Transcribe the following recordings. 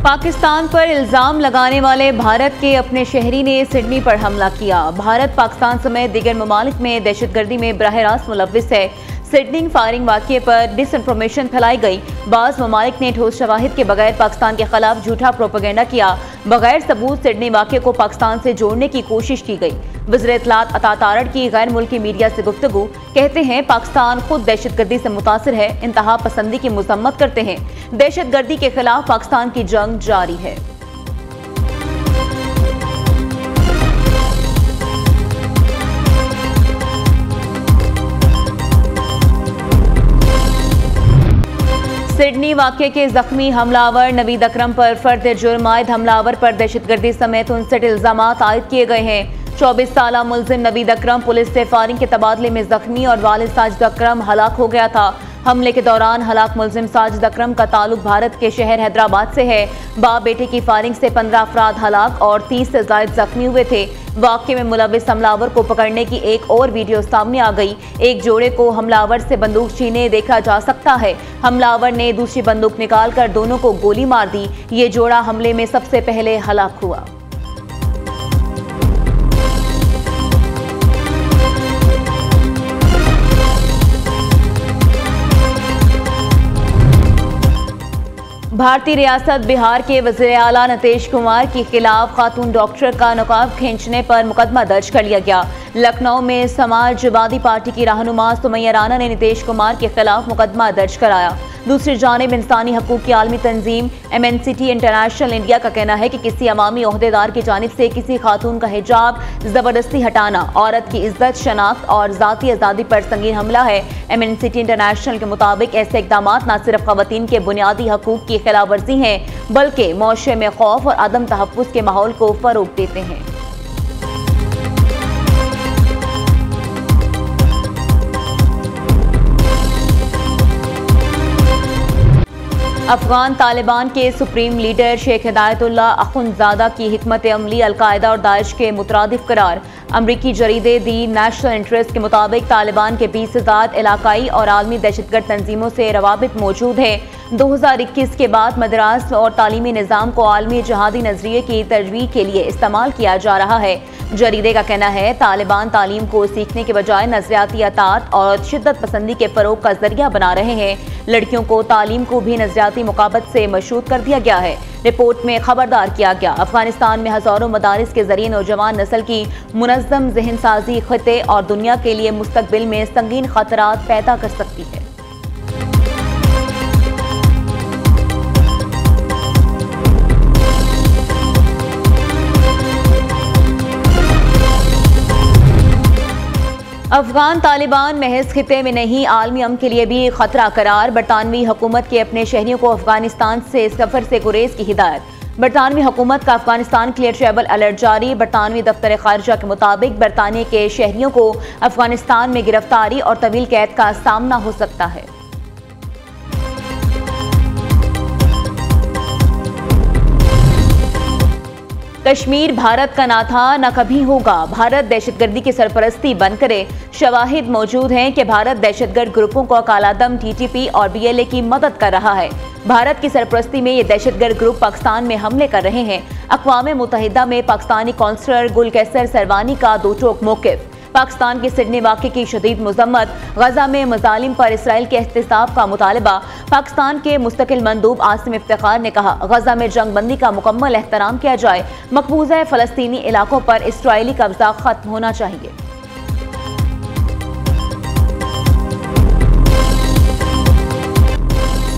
पाकिस्तान पर इल्जाम लगाने वाले भारत के अपने शहरी ने सिडनी पर हमला किया। भारत पाकिस्तान समेत दीगर ममालिक में दहशतगर्दी में बराह रास्त मुलव्विस है। सिडनी फायरिंग वाक़ये पर डिसइंफॉर्मेशन फैलाई गई। बाज़ ममालिक ने ठोस शवाहिद के बगैर पाकिस्तान के खिलाफ झूठा प्रोपेगेंडा किया। बगैर सबूत सिडनी वाक़ये को पाकिस्तान से जोड़ने की कोशिश की गई। वज़ीर इत्तलात अता तारड़ की गैर मुल्की मीडिया से गुफ्तगू, कहते हैं पाकिस्तान खुद दहशतगर्दी से मुतासिर है, इंतहा पसंदी की मजम्मत करते हैं। दहशतगर्दी के खिलाफ पाकिस्तान की जंग जारी है। सिडनी वाक़ये के जख्मी हमलावर नवीद अकरम पर फर्द जुर्म आयद हमलावर पर दहशतगर्दी समेत 59 इल्जाम आयद किए गए हैं। 24 साला मुलजिम नवीद अकरम पुलिस से फायरिंग के तबादले में जख्मी और वालिद साजिद अकरम हलाक हो गया था। हमले के दौरान हलाक मुलजिम साजिद अकरम का ताल्लुक भारत के शहर हैदराबाद से है। बाप बेटे की फायरिंग से 15 अफराद हलाक और 30 से ज्यादा जख्मी हुए थे। वाक़ये में मुलव्विस हमलावर को पकड़ने की एक और वीडियो सामने आ गई। एक जोड़े को हमलावर से बंदूक छीने देखा जा सकता है। हमलावर ने दूसरी बंदूक निकालकर दोनों को गोली मार दी। ये जोड़ा हमले में सबसे पहले हलाक हुआ। भारतीय रियासत बिहार के वज़ीर आला नीतीश कुमार के खिलाफ खातून डॉक्टर का नकाब खींचने पर मुकदमा दर्ज कर लिया गया। लखनऊ में समाजवादी पार्टी की रहनुमा सुमैया राना ने नीतीश कुमार के खिलाफ मुकदमा दर्ज कराया। दूसरी जानिब इंसानी हकूक की आलमी तंजीम एमएनसीटी इंटरनेशनल इंडिया का कहना है कि किसी अवामी ओहदेदार की जानिब से किसी खातून का हिजाब जबरदस्ती हटाना औरत की इज्जत, शनाख्त और जाती आज़ादी पर संगीन हमला है। एमएनसीटी इंटरनेशनल के मुताबिक ऐसे इकदाम न सिर्फ खवातीन के बुनियादी हकूक की खिलाफ वर्जी हैं, बल्कि मुआशरे में खौफ और अदम तहफ़्फ़ुज़ के माहौल को फरोग देते हैं। अफगान तालिबान के सुप्रीम लीडर शेख हिदायतुल्लाह अखुंदजादा की हिकमत अमली अलकायदा और दाइश के मुतरादिफ करार। अमरीकी जरीदे दी नेशनल इंटरेस्ट के मुताबिक तालिबान के 20 से ज़ायद इलाकाई और आलमी दहशतगर्द तंजीमों से रवाबित मौजूद है। 2021 के बाद मदरास और तालीमी निज़ाम को आलमी जहादी नजरिए की तरजीह के लिए इस्तेमाल किया जा रहा है। जरीदे का कहना है तालिबान तालीम को सीखने के बजाय नजरियाती अतात और शिद्दत पसंदी के फरोग का जरिया बना रहे हैं। लड़कियों को तालीम को भी नजरियाती मुकाबत से मशरूत कर दिया गया है। रिपोर्ट में खबरदार किया गया, अफगानिस्तान में हजारों मदारिस के जरिए नौजवान नस्ल की मुनज़्ज़म ज़हन साजी खिते और दुनिया के लिए मुस्तकबिल में संगीन खतरात पैदा कर सकती है। अफगान तालिबान महज खिते में नहीं आलमी अमन के लिए भी खतरा करार। बरतानवी हुकूमत के अपने शहरियों को अफगानिस्तान से सफर से गुरेज की हिदायत। बरतानवी हुकूमत का अफगानिस्तान के लिए ट्रैवल अलर्ट जारी। बरतानवी दफ्तर खारजा के मुताबिक बरतानिया के शहरियों को अफगानिस्तान में गिरफ्तारी और तवील कैद का सामना हो सकता है। कश्मीर भारत का ना था न कभी होगा, भारत दहशतगर्दी की सरपरस्ती बंद करे। शवाहिद मौजूद हैं कि भारत दहशतगर्द ग्रुपों को कालादम, टीटीपी और बीएलए की मदद कर रहा है। भारत की सरपरस्ती में ये दहशतगर्द ग्रुप पाकिस्तान में हमले कर रहे हैं। अक़वाम मुत्तहिदा में पाकिस्तानी कौंसलर गुलकैसर सरवानी का दो टोक मौक़िफ़। पाकिस्तान के सिडनी वाक़ये की शदीद मज़म्मत। गजा में मज़ालिम पर इसराइल के एहतिसाब का मुतालबा। पाकिस्तान के मुस्तकिल मंदूब आसिम इफ्तिखार ने कहा गजा में जंग बंदी का मुकम्मल एहतराम किया जाए। मकबूजा फ़लस्तीनी इलाकों पर इसराइली कब्जा खत्म होना चाहिए।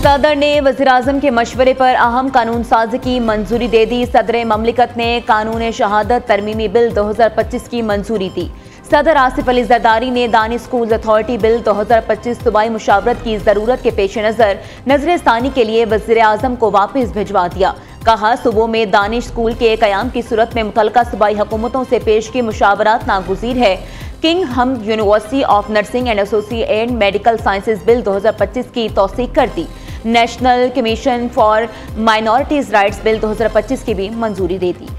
सदर ने वज़ीर-ए-आज़म के मशवरे पर अहम कानून साजी की मंजूरी दे दी। सदर ममलिकत ने कानून शहादत तरमीमी बिल 2025 की मंजूरी दी। सदर आसिफ अली जरदारी ने दानिश स्कूल अथॉरिटी बिल 2025 सूबाई मुशावरत की जरूरत के पेश नज़र नजरसानी के लिए वज़ीर-ए-आज़म को वापस भिजवा दिया। कहा सूबों में दानिश स्कूल के क़याम की सूरत में मुतल्लिका सूबाई हुकूमतों से पेश की मुशावरत नागुज़ीर है। King Hamad University of Nursing and Associated Medical Sciences bill 2025 की तौसीक कर दी। National Commission for Minorities Rights bill 2025 की भी मंजूरी दे दी।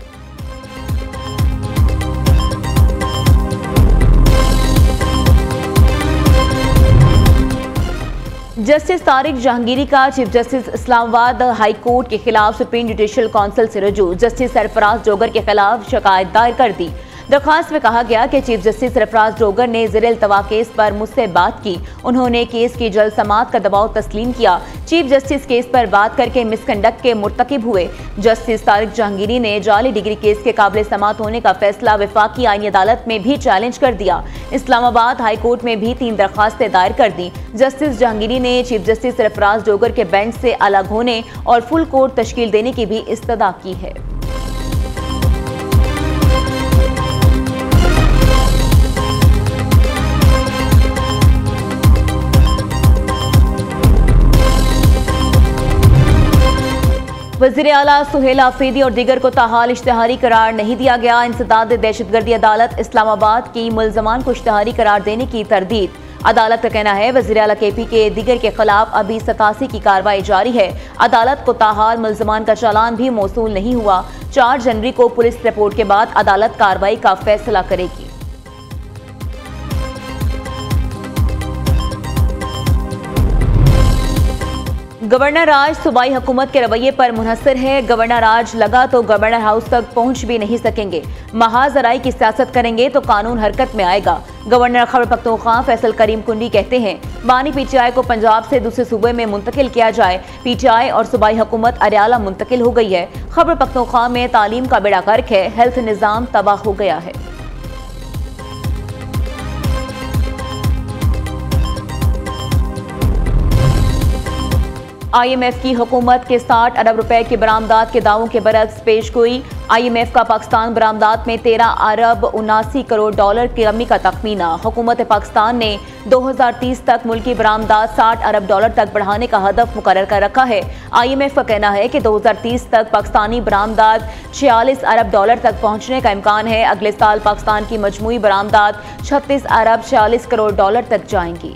जस्टिस तारिक जहांगीरी का chief justice Islamabad high court के खिलाफ सुप्रीम जुडिशियल काउंसिल से रुजू। जस्टिस सरफराज जोगर के खिलाफ शिकायत दायर कर दी। दरखास्त में कहा गया कि चीफ जस्टिस सरफराज जोगर ने ज़िर-इल्तवा केस पर मुझसे बात की। उन्होंने केस की जल्द समाअत का दबाव तस्लीम किया। चीफ जस्टिस केस पर बात करके मिसकंडक्ट के मुर्तकिब हुए। जस्टिस तारिक जहांगीरी ने जाली डिग्री केस के काबिल समाअत होने का फैसला वफाकी आईनी अदालत में भी चैलेंज कर दिया। इस्लामाबाद हाई कोर्ट में भी 3 दरखास्तें दायर कर दी। जस्टिस जहांगीरी ने चीफ जस्टिस सरफराज जोगर के बेंच से अलग होने और फुल कोर्ट तश्कील देने की भी इस्तदा की है। वज़ीर आला सुहेल आफरीदी और दीगर को ताहाल इश्तिहारी करार नहीं दिया गया। इंसदाद दहशतगर्दी अदालत इस्लामाबाद की मुल्ज़मान को इश्तिहारी करार देने की तरदीद। अदालत का कहना है वज़ीर आला KP के दीगर के खिलाफ अभी 87 की कार्रवाई जारी है। अदालत को ताहाल मुल्ज़मान का चालान भी मौसूल नहीं हुआ। 4 जनवरी को पुलिस रिपोर्ट के बाद अदालत कार्रवाई का फैसला करेगी। गवर्नर राज सूबाई हुकूमत के रवैये पर मुनहसर है। गवर्नर राज लगा तो गवर्नर हाउस तक पहुंच भी नहीं सकेंगे। महाज ज़राई की सियासत करेंगे तो कानून हरकत में आएगा। गवर्नर खैबर पख्तूनख्वा फैसल करीम कुंडी कहते हैं बानी PTI को पंजाब से दूसरे सूबे में मुंतकिल किया जाए। PTI और सूबाई हुकूमत अरियाला मुंतकिल हो गई है। खैबर पख्तूनख्वा में तालीम का बेड़ा गर्क है। हेल्थ निज़ाम तबाह हो गया है। IMF की हुकूमत के 60 अरब रुपए की बरामदात के दावों के बरक्स पेश गोई। IMF का पाकिस्तान बरामदात में 13 अरब 79 करोड़ डॉलर की कमी का तखमीना। हुकूमत पाकिस्तान ने 2030 तक मुल्की बरामदात 60 अरब डॉलर तक बढ़ाने का हदफ मुकर्रर कर रखा है। IMF का कहना है कि 2030 तक पाकिस्तानी बरामदात 46 अरब डॉलर तक पहुंचने का इम्कान है। अगले साल पाकिस्तान की मजमूई बरामदात 36 अरब 46 करोड़ डॉलर तक जाएंगी।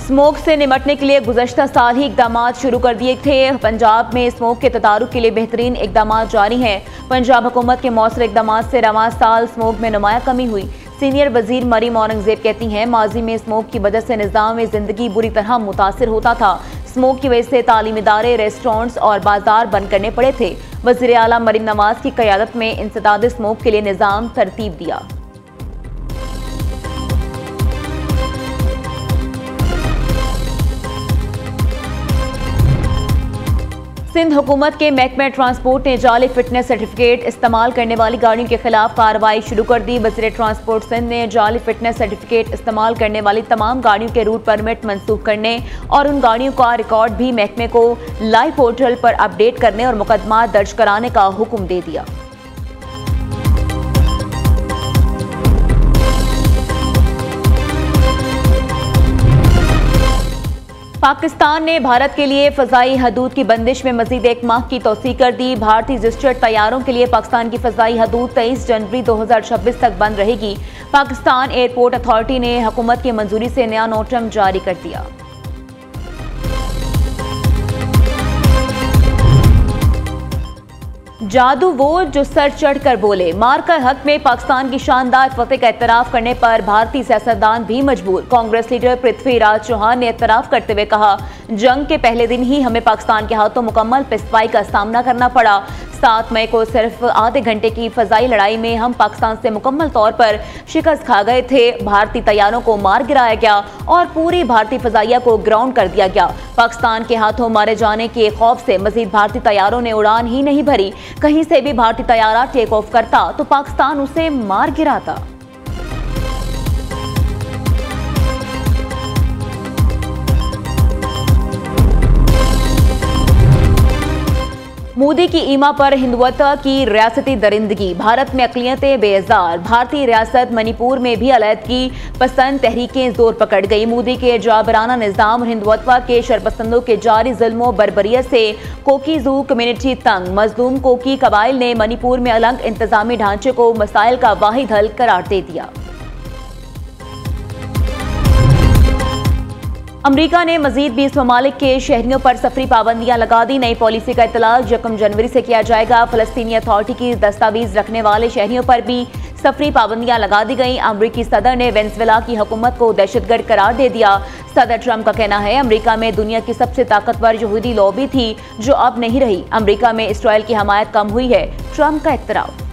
स्मोक से निमटने के लिए गुज़श्ता साल ही इक़दाम शुरू कर दिए थे। पंजाब में स्मोक के तदारुक के लिए बेहतरीन इक़दाम जारी हैं। पंजाब हुकूमत के मौसर इक़दाम से रवां साल स्मोक में नुमाया कमी हुई। सीनियर वजीर मरीम औरंगजेब कहती हैं माजी में स्मोक की वजह से निज़ाम में ज़िंदगी बुरी तरह मुतासिर होता था। स्मोक की वजह से तालीमी इदारे, रेस्टोरेंट्स और बाजार बंद करने पड़े थे। वज़ीर आला मरीम नवाज की क़यादत में इंसदाद स्मोक के लिए निज़ाम तरतीब दिया। सिंध हुकूमत के महकमे ट्रांसपोर्ट ने जाली फिटनेस सर्टिफिकेट इस्तेमाल करने वाली गाड़ियों के खिलाफ कार्रवाई शुरू कर दी। वज़ीर ट्रांसपोर्ट सिंध ने जाली फिटनेस सर्टिफिकेट इस्तेमाल करने वाली तमाम गाड़ियों के रूट परमिट मंसूख करने और उन गाड़ियों का रिकॉर्ड भी महकमे को लाइव पोर्टल पर अपडेट करने और मुकदमा दर्ज कराने का हुक्म दे दिया। पाकिस्तान ने भारत के लिए फ़ज़ाई हदूद की बंदिश में मज़ीद 1 माह की तौसीह कर दी। भारतीय रजिस्टर्ड तैयारों के लिए पाकिस्तान की फ़ज़ाई हदूद 23 जनवरी 2026 तक बंद रहेगी। पाकिस्तान एयरपोर्ट अथॉरिटी ने हुकूमत की मंजूरी से नया नोटम जारी कर दिया। जादू वो जो सर चढ़ कर बोले। मार्कर हक में पाकिस्तान की शानदार फतेह का एतराफ़ करने पर भारतीय सियासतदान भी मजबूर। कांग्रेस लीडर पृथ्वीराज चौहान ने एतराफ़ करते हुए कहा जंग के पहले दिन ही हमें पाकिस्तान के हाथों मुकम्मल पिसपाई का सामना करना पड़ा। 7 मई को सिर्फ आधे घंटे की फ़ज़ाई लड़ाई में हम पाकिस्तान से मुकम्मल तौर पर शिकस्त खा गए थे। भारतीय तैयारों को मार गिराया गया और पूरी भारतीय फ़ज़ाइया को ग्राउंड कर दिया गया। पाकिस्तान के हाथों मारे जाने के खौफ से मजीद भारतीय तैयारों ने उड़ान ही नहीं भरी। कहीं से भी भारतीय तैयारा टेक ऑफ करता तो पाकिस्तान उसे मार गिराता। मोदी की ईमा पर हिंदुत्व की रियासती दरिंदगी। भारत में अक़लियतें बेजार। भारतीय रियासत मणिपुर में भी अलहदगी पसंद तहरीकें जोर पकड़ गई। मोदी के जाबराना निज़ाम और हिंदुत्व के शरपसंदों के जारी जुल्म बरबरियत से कोकी जू कम्युनिटी तंग। मजलूम कोकी कबाइल ने मणिपुर में अलग इंतजामी ढांचे को मसाइल का वाहिद हल करार दे दिया। अमरीका ने मजीद 20 ममालिक के शहरियों पर सफरी पाबंदियां लगा दी। नई पॉलिसी का इतलाक 1 जनवरी से किया जाएगा। फ़लस्तीनी अथॉरिटी की दस्तावेज रखने वाले शहरियों पर भी सफरी पाबंदियां लगा दी गई। अमरीकी सदर ने वेनेजुएला की हुकूमत को दहशतगर्द करार दे दिया। सदर ट्रंप का कहना है अमेरिका में दुनिया की सबसे ताकतवर यहूदी लॉबी थी जो अब नहीं रही। अमेरिका में इसराइल की हमायत कम हुई है। ट्रंप का इख्तराफ।